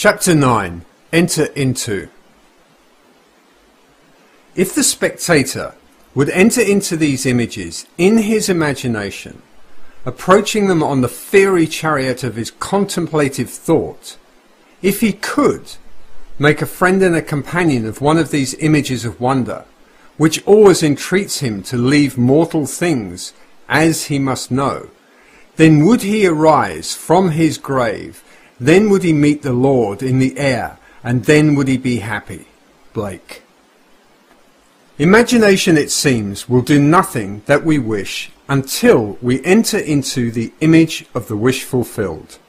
Chapter 9. Enter into. If the spectator would enter into these images in his imagination, approaching them on the fiery chariot of his contemplative thought, if he could make a friend and a companion of one of these images of wonder, which always entreats him to leave mortal things as he must know, then would he arise from his grave, then would he meet the Lord in the air, and then would he be happy. Blake. Imagination, it seems, will do nothing that we wish until we enter into the image of the wish fulfilled.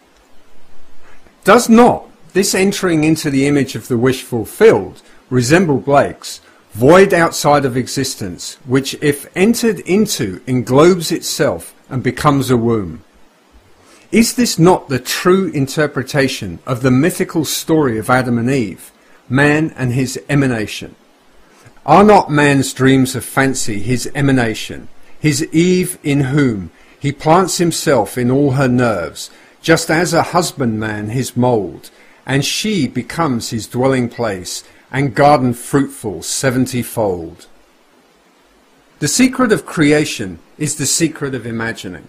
Does not this entering into the image of the wish fulfilled resemble Blake's void outside of existence, which if entered into englobes itself and becomes a womb? Is this not the true interpretation of the mythical story of Adam and Eve, man and his emanation? Are not man's dreams of fancy his emanation, his Eve in whom he plants himself in all her nerves, just as a husbandman his mould, and she becomes his dwelling place, and garden fruitful 70-fold? The secret of creation is the secret of imagining.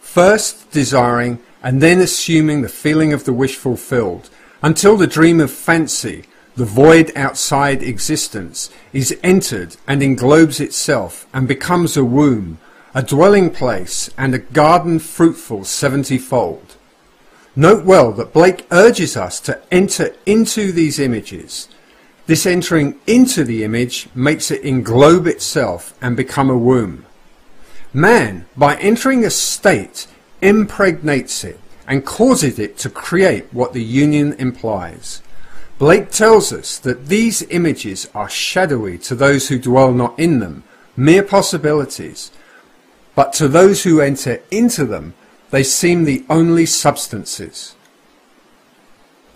First desiring, and then assuming the feeling of the wish fulfilled, until the dream of fancy, the void outside existence, is entered and englobes itself and becomes a womb, a dwelling place, and a garden fruitful 70-fold. Note well that Blake urges us to enter into these images. This entering into the image makes it englobe itself and become a womb. Man, by entering a state, impregnates it and causes it to create what the union implies. Blake tells us that these images are shadowy to those who dwell not in them, mere possibilities, but to those who enter into them, they seem the only substances.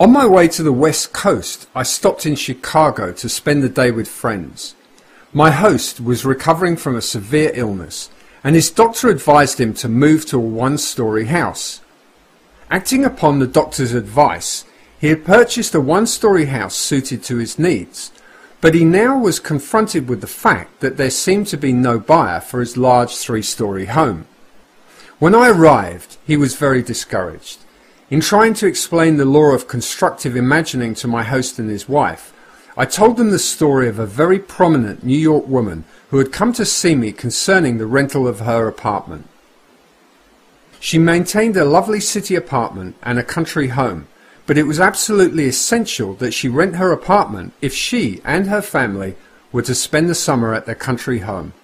On my way to the West Coast, I stopped in Chicago to spend the day with friends. My host was recovering from a severe illness, and his doctor advised him to move to a one-story house. Acting upon the doctor's advice, he had purchased a one-story house suited to his needs, but he now was confronted with the fact that there seemed to be no buyer for his large three-story home. When I arrived, he was very discouraged. In trying to explain the law of constructive imagining to my host and his wife, I told them the story of a very prominent New York woman who had come to see me concerning the rental of her apartment. She maintained a lovely city apartment and a country home, but it was absolutely essential that she rent her apartment if she and her family were to spend the summer at their country home.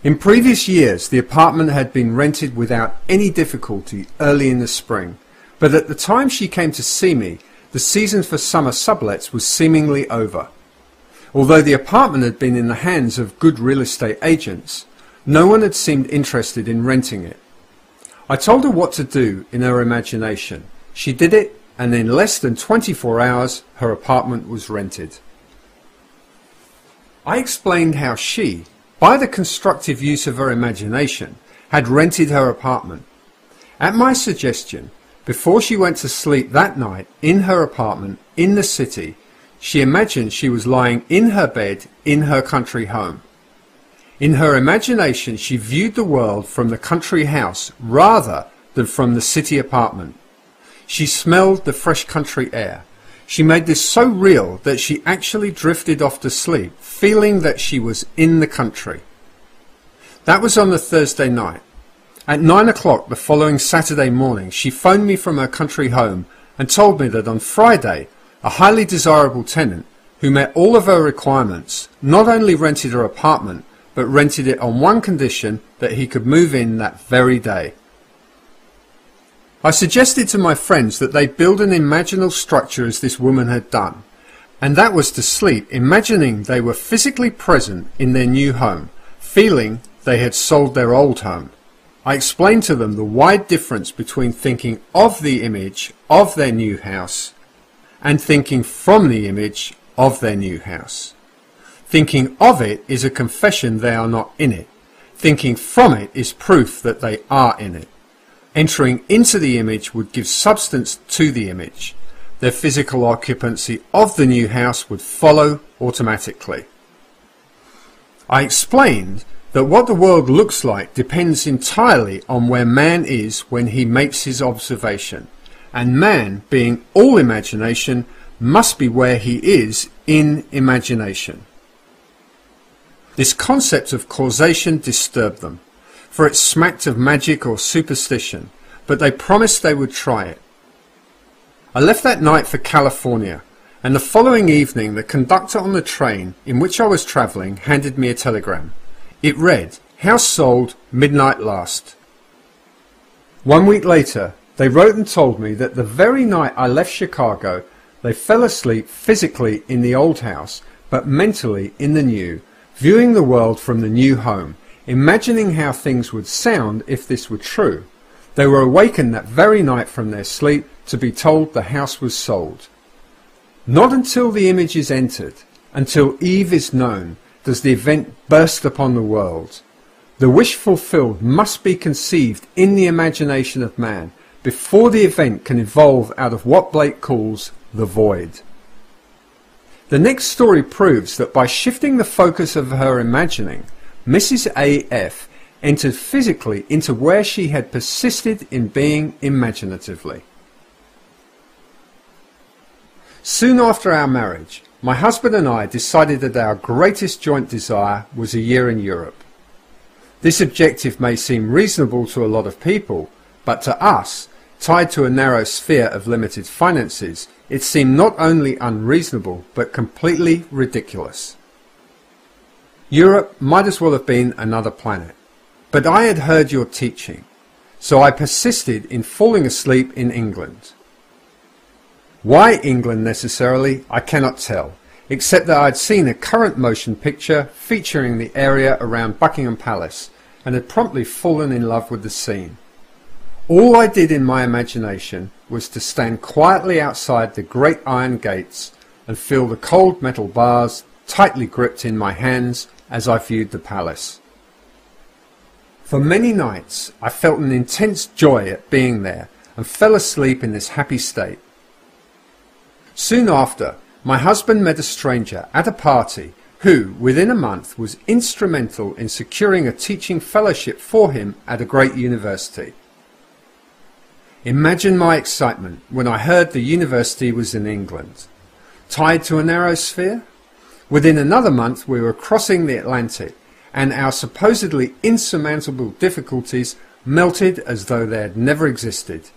In previous years, the apartment had been rented without any difficulty early in the spring, but at the time she came to see me, the season for summer sublets was seemingly over. Although the apartment had been in the hands of good real estate agents, no one had seemed interested in renting it. I told her what to do in her imagination. She did it, and in less than 24 hours her apartment was rented. I explained how she, by the constructive use of her imagination, had rented her apartment. At my suggestion, before she went to sleep that night in her apartment in the city, she imagined she was lying in her bed in her country home. In her imagination, she viewed the world from the country house rather than from the city apartment. She smelled the fresh country air. She made this so real that she actually drifted off to sleep, feeling that she was in the country. That was on the Thursday night. At 9 o'clock the following Saturday morning, she phoned me from her country home and told me that on Friday, a highly desirable tenant, who met all of her requirements, not only rented her apartment, but rented it on one condition, that he could move in that very day. I suggested to my friends that they build an imaginal structure as this woman had done, and that was to sleep imagining they were physically present in their new home, feeling they had sold their old home. I explained to them the wide difference between thinking of the image of their new house and thinking from the image of their new house. Thinking of it is a confession they are not in it. Thinking from it is proof that they are in it. Entering into the image would give substance to the image. their physical occupancy of the new house would follow automatically. I explained that what the world looks like depends entirely on where man is when he makes his observation, and man, being all imagination, must be where he is in imagination. This concept of causation disturbed them, for it smacked of magic or superstition, but they promised they would try it. I left that night for California, and the following evening the conductor on the train in which I was travelling handed me a telegram. It read, "House sold, midnight last." 1 week later, they wrote and told me that the very night I left Chicago, they fell asleep physically in the old house, but mentally in the new, viewing the world from the new home, imagining how things would sound if this were true. They were awakened that very night from their sleep to be told the house was sold. Not until the image is entered, until Eve is known, does the event burst upon the world. The wish fulfilled must be conceived in the imagination of man before the event can evolve out of what Blake calls the void. The next story proves that by shifting the focus of her imagining, Mrs. A.F. entered physically into where she had persisted in being imaginatively. Soon after our marriage, my husband and I decided that our greatest joint desire was a year in Europe. This objective may seem reasonable to a lot of people, but to us, tied to a narrow sphere of limited finances, it seemed not only unreasonable but completely ridiculous. Europe might as well have been another planet, but I had heard your teaching, so I persisted in falling asleep in England. Why England necessarily, I cannot tell, except that I had seen a current motion picture featuring the area around Buckingham Palace and had promptly fallen in love with the scene. All I did in my imagination was to stand quietly outside the great iron gates and feel the cold metal bars tightly gripped in my hands as I viewed the palace. For many nights I felt an intense joy at being there and fell asleep in this happy state. Soon after, my husband met a stranger at a party who, within a month, was instrumental in securing a teaching fellowship for him at a great university. Imagine my excitement when I heard the university was in England. Tied to a narrow sphere? Within another month we were crossing the Atlantic, and our supposedly insurmountable difficulties melted as though they had never existed.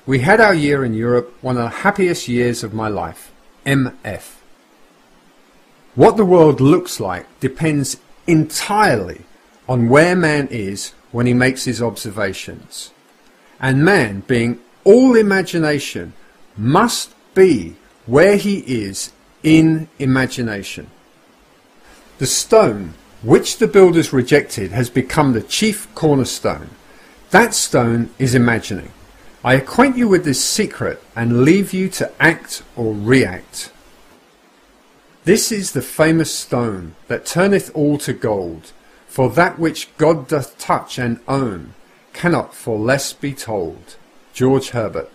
We had our year in Europe, one of the happiest years of my life. MF. What the world looks like depends entirely on where man is when he makes his observations. And man, being all imagination, must be where he is in imagination. The stone which the builders rejected has become the chief cornerstone. That stone is imagining. I acquaint you with this secret and leave you to act or react. This is the famous stone that turneth all to gold, for that which God doth touch and own cannot for less be told. George Herbert.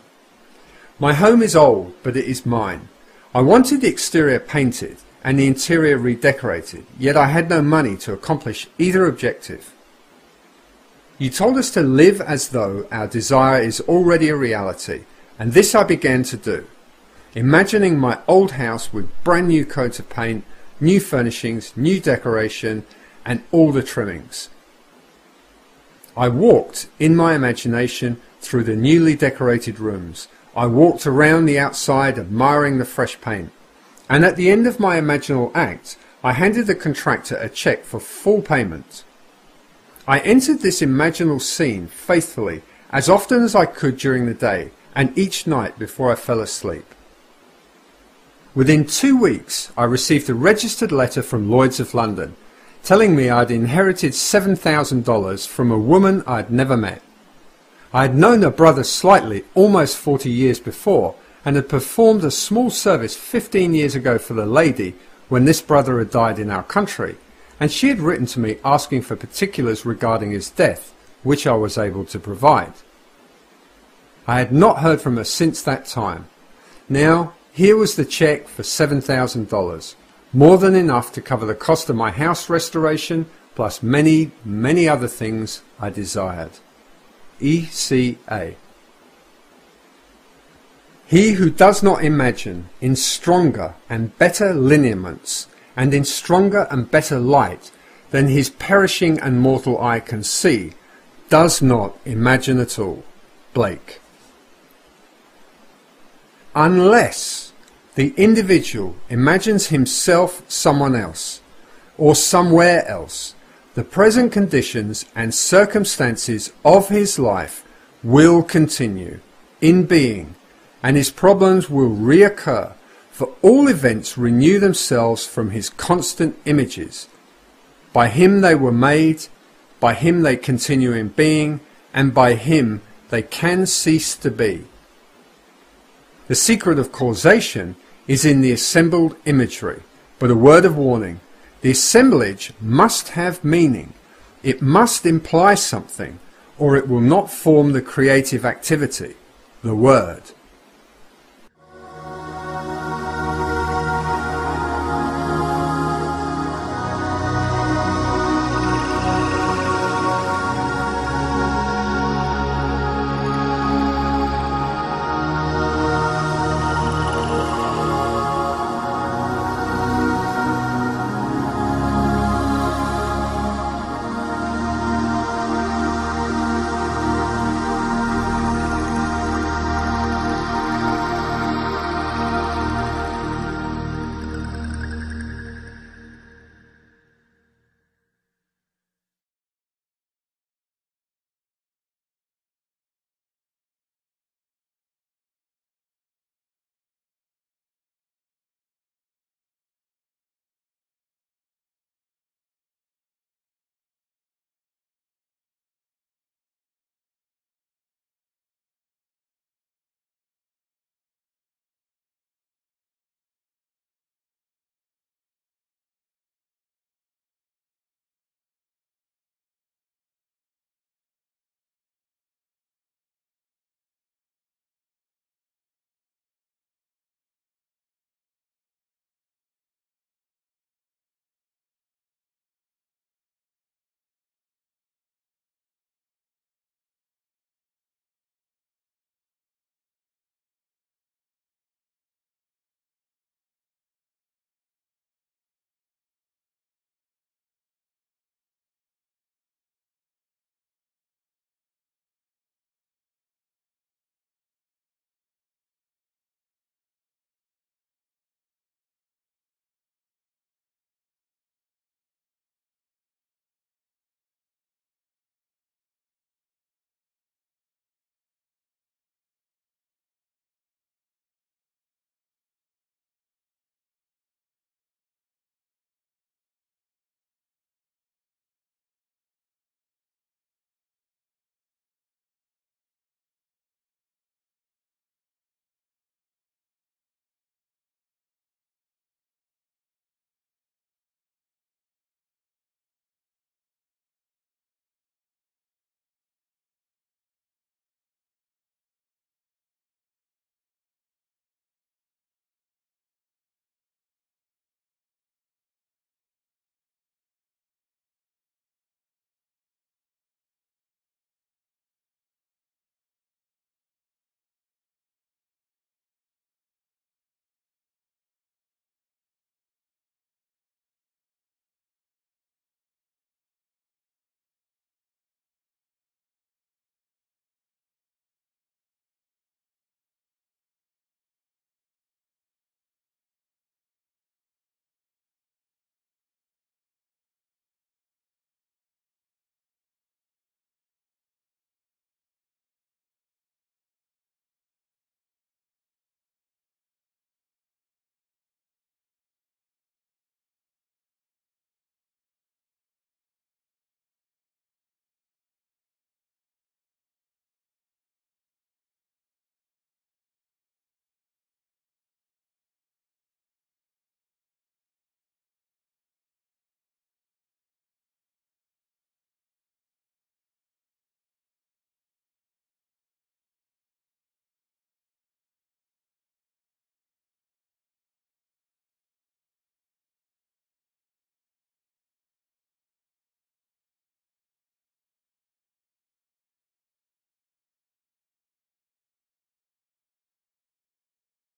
My home is old, but it is mine. I wanted the exterior painted and the interior redecorated, yet I had no money to accomplish either objective. You told us to live as though our desire is already a reality, and this I began to do, imagining my old house with brand new coats of paint, new furnishings, new decoration, and all the trimmings. I walked in my imagination through the newly decorated rooms. I walked around the outside admiring the fresh paint, and at the end of my imaginal act I handed the contractor a cheque for full payment. I entered this imaginal scene faithfully as often as I could during the day and each night before I fell asleep. Within 2 weeks I received a registered letter from Lloyd's of London telling me I'd inherited $7,000 from a woman I'd never met. I had known her brother slightly almost 40 years before and had performed a small service 15 years ago for the lady when this brother had died in our country, and she had written to me asking for particulars regarding his death, which I was able to provide. I had not heard from her since that time. Now, here was the check for $7,000, more than enough to cover the cost of my house restoration, plus many, many other things I desired. ECA. He who does not imagine in stronger and better lineaments, and in stronger and better light than his perishing and mortal eye can see, does not imagine at all. Blake. Unless the individual imagines himself someone else, or somewhere else, the present conditions and circumstances of his life will continue in being, and his problems will reoccur, for all events renew themselves from his constant images. By him they were made, by him they continue in being, and by him they can cease to be. The secret of causation is in the assembled imagery, but a word of warning: the assemblage must have meaning. It must imply something, or it will not form the creative activity, the word.